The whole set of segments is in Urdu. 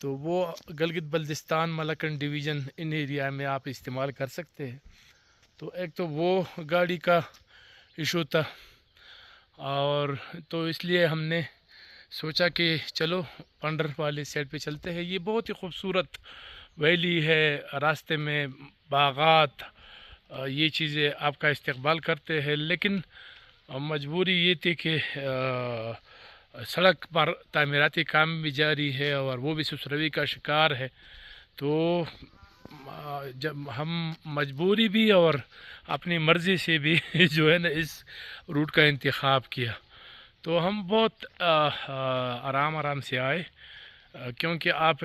تو وہ گلگت بلتستان ملکن ڈویژن ان ایریا میں آپ استعمال کر سکتے ہیں. تو ایک تو وہ گاڑی کا ایشو تھا، اور تو اس لیے ہم نے سوچا کہ چلو پنڈر والے سائڈ پہ چلتے ہیں. یہ بہت ہی خوبصورت ویلی ہے، راستے میں باغات، یہ چیزیں آپ کا استقبال کرتے ہیں. لیکن مجبوری یہ تھی کہ سڑک پر تعمیراتی کام بھی جاری ہے اور وہ بھی سسروی کا شکار ہے. تو جب ہم مجبوری بھی اور اپنی مرضی سے بھی جو ہے نا اس روٹ کا انتخاب کیا. تو ہم بہت آرام سے آئے، کیونکہ آپ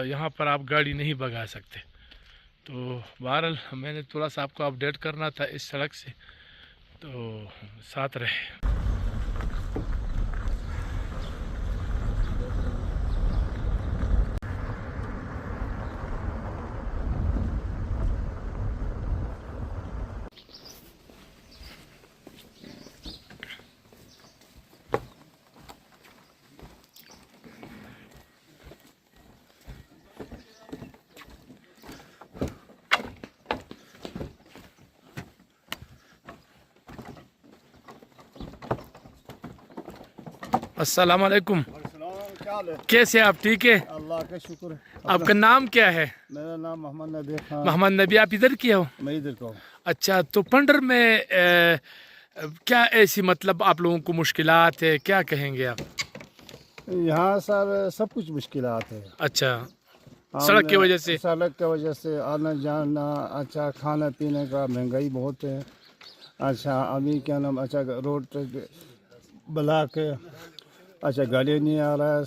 یہاں پر آپ گاڑی نہیں بھگا سکتے. تو بہرحال میں نے تھوڑا سا آپ کو اپڈیٹ کرنا تھا اس سڑک سے، تو ساتھ رہے. السلام علیکم، کیسے آپ؟ ٹھیک ہے، اللہ کا شکر ہے. آپ کا نام کیا ہے؟ میرا نام محمد نبی خان. محمد نبی. آپ ادھر کے ہو؟ میں ادھر کا ہوں. اچھا، تو پنڈر میں کیا ایسی مطلب آپ لوگوں کو مشکلات ہے، کیا کہیں گے آپ؟ یہاں سر سب کچھ مشکلات ہے. اچھا، سڑک کی وجہ سے؟ سڑک کی وجہ سے آنا جانا، اچھا کھانا پینے کا مہنگائی بہت ہے. اچھا ابھی کیا نام، اچھا روڈ بلاک ہے، اچھا گاڑی نہیں آ رہا ہے.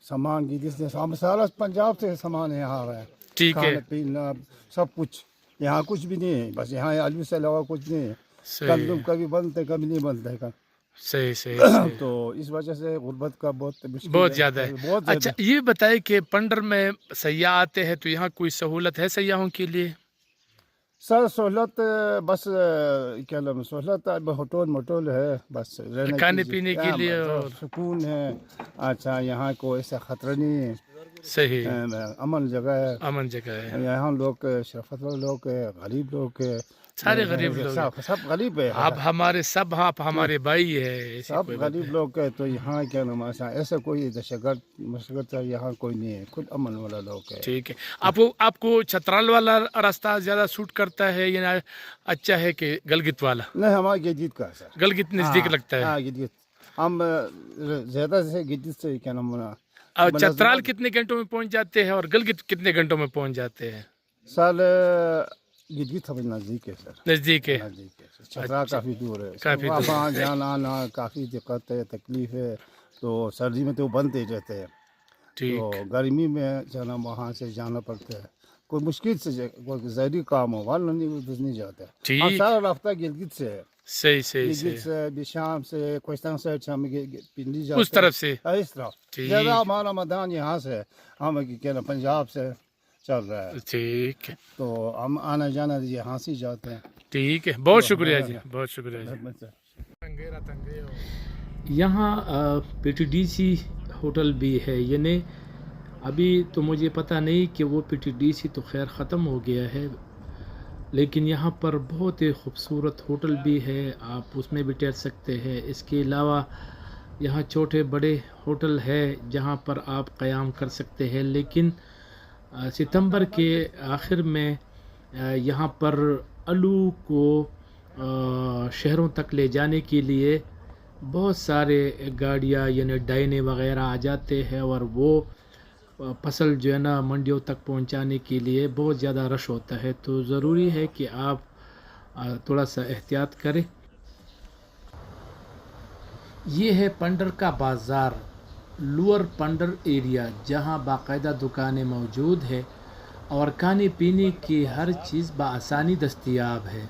سامان کی جس نے سارا پنجاب سے سامان یہاں آ رہا ہے. ٹھیک ہے، کھانا پینا سب کچھ یہاں کچھ بھی نہیں ہے. بس یہاں آلو سے علاوہ کچھ نہیں ہے. صحیح ہے، کبھی بنتے کبھی نہیں بنتے. صحیح. تو اس وجہ سے غربت کا بہت مشکل بہت زیادہ ہے. بہت زیادہ. اچھا یہ بتائیں کہ پنڈر میں سیاح آتے ہیں تو یہاں کوئی سہولت ہے سیاحوں کے لیے؟ سر سہولت بس کیا نام سہولت ہوٹل موٹل ہے، بس رہنے کھانے پینے کے لیے اور سکون ہے. اچھا یہاں کو ایسا خطرہ نہیں ہے. صحیح، امن جگہ ہے. امن جگہ ہے. یہاں لوگ شرفت والے لوگ ہے، غریب لوگ ہے، سارے غریب لوگ ہیں. سب غریب ہے. آپ ہمارے سب، آپ ہمارے بھائی ہے، سب غریب لوگ ہے. تو یہاں کیا نام ایسا کوئی دہشت گرد مشکل یہاں کوئی نہیں ہے. خود امن والا لوگ ہے. ٹھیک ہے. آپ کو چھترال والا راستہ زیادہ سوٹ کرتا ہے یا اچھا ہے کہ گلگت والا؟ نہیں ہمارا گدگت کا ہے سر. گلگت نزدیک لگتا ہے. ہاں گدگت ہم زیادہ سے گدگت سے کیا نام اور چترال کتنے گھنٹوں میں پہنچ جاتے ہیں اور گلگت کتنے گھنٹوں میں پہنچ جاتے ہیں؟ سر گدگت ہمیں نزدیک ہے سر. نزدیک ہے. نزدیک ہے. چترال کافی دور ہے. کافی دور. وہاں جانا آنا کافی دقت ہے، تکلیف ہے. تو سردی میں تو بند ہی رہتے ہیں. تو گرمی میں جانا وہاں سے جانا پڑتا ہے. کوئی مشکل سے کوئی ظاہری کام ہو ورنہ نہیں جاتا ہے. ہم سارا رابطہ گلگت سے ہے. صحیح. گلگت سے شام سے کوہستان سائڈ سے ہم پنڈی جاتے اس طرف سے. اس طرف زیادہ ہمارا مدان یہاں سے ہم کیا پنجاب سے چل رہا ہے. ٹھیک ہے. تو ہم آنا جانا یہاں سے جاتے ہیں. ٹھیک ہے، بہت شکریہ جی، بہت شکریہ جی. یہاں P T D C hotel بھی ہے، یعنی ابھی تو مجھے پتہ نہیں کہ وہ پی ٹی ڈی سی تو خیر ختم ہو گیا ہے، لیکن یہاں پر بہت ہی خوبصورت ہوٹل بھی ہے، آپ اس میں بھی ٹھہر سکتے ہیں. اس کے علاوہ یہاں چھوٹے بڑے ہوٹل ہے جہاں پر آپ قیام کر سکتے ہیں. لیکن ستمبر کے آخر میں یہاں پر آلو کو شہروں تک لے جانے کے لیے بہت سارے گاڑیاں یعنی ڈائنے وغیرہ آ جاتے ہیں، اور وہ فصل جو ہے نا منڈیوں تک پہنچانے کے لیے بہت زیادہ رش ہوتا ہے. تو ضروری ہے کہ آپ تھوڑا سا احتیاط کریں. یہ ہے پنڈر کا بازار، لوور پنڈر ایریا، جہاں باقاعدہ دکانیں موجود ہے اور کھانے پینے کی ہر چیز بآسانی دستیاب ہے.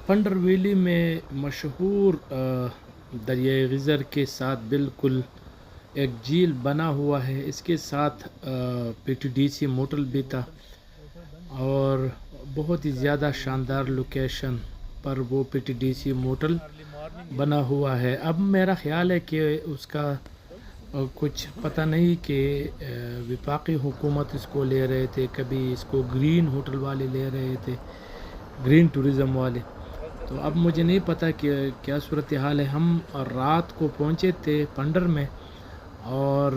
پنڈر ویلی میں مشہور دریائے خزر کے ساتھ بالکل ایک جھیل بنا ہوا ہے، اس کے ساتھ P T D C motel بھی تھا، اور بہت ہی زیادہ شاندار لوکیشن پر وہ P T D C motel بنا ہوا ہے۔ اب میرا خیال ہے کہ اس کا کچھ پتہ نہیں کہ وفاقی حکومت اس کو لے رہے تھے، کبھی اس کو گرین ہوٹل والے لے رہے تھے، گرین ٹورزم والے، تو اب مجھے نہیں پتہ کہ کیا صورتحال ہے۔ ہم رات کو پہنچے تھے پنڈر میں، اور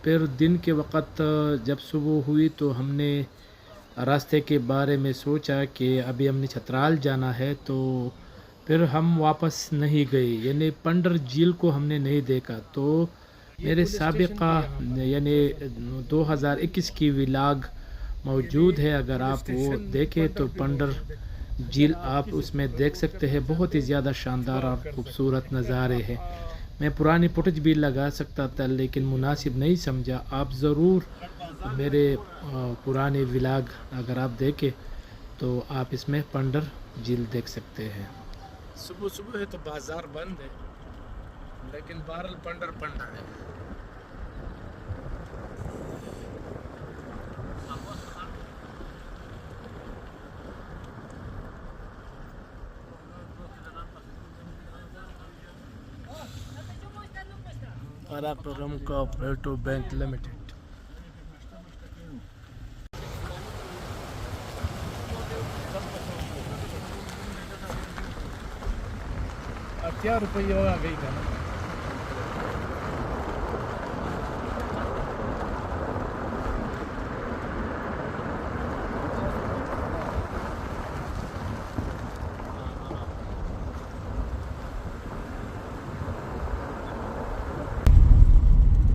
پھر دن کے وقت جب صبح ہوئی تو ہم نے راستے کے بارے میں سوچا کہ ابھی ہم نے چترال جانا ہے، تو پھر ہم واپس نہیں گئے، یعنی پنڈر جھیل کو ہم نے نہیں دیکھا۔ تو میرے سابقہ یعنی 2021 کی ولاگ موجود ہے، اگر آپ وہ دیکھیں تو پنڈر جھیل آپ اس میں دیکھ سکتے ہیں، بہت ہی زیادہ شاندار اور خوبصورت نظارے ہیں۔ میں پرانی فوٹیج بھی لگا سکتا تھا لیکن مناسب نہیں سمجھا۔ آپ ضرور میرے پرانے ولاگ اگر آپ دیکھیں تو آپ اس میں پنڈر جھیل دیکھ سکتے ہیں۔ صبح صبح ہے تو بازار بند ہے، لیکن بہرحال پنڈر ہے۔ Programme cooperative bank limited. کیا روپیہ ہوگا گئی کا نا؟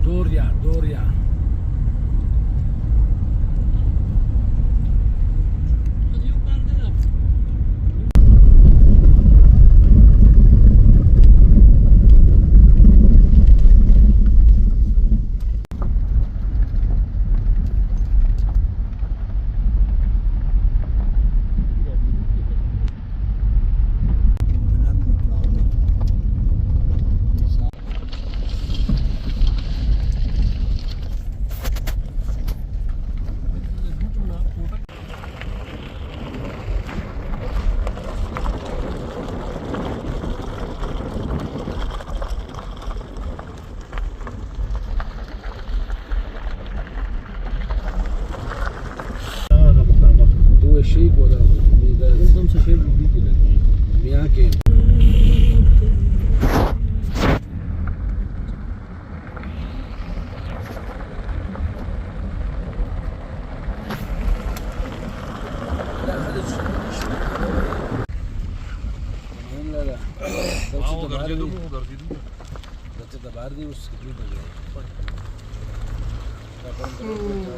دوریا شيك ولا عندهم شيء مياكين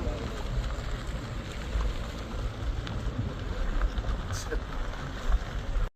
لا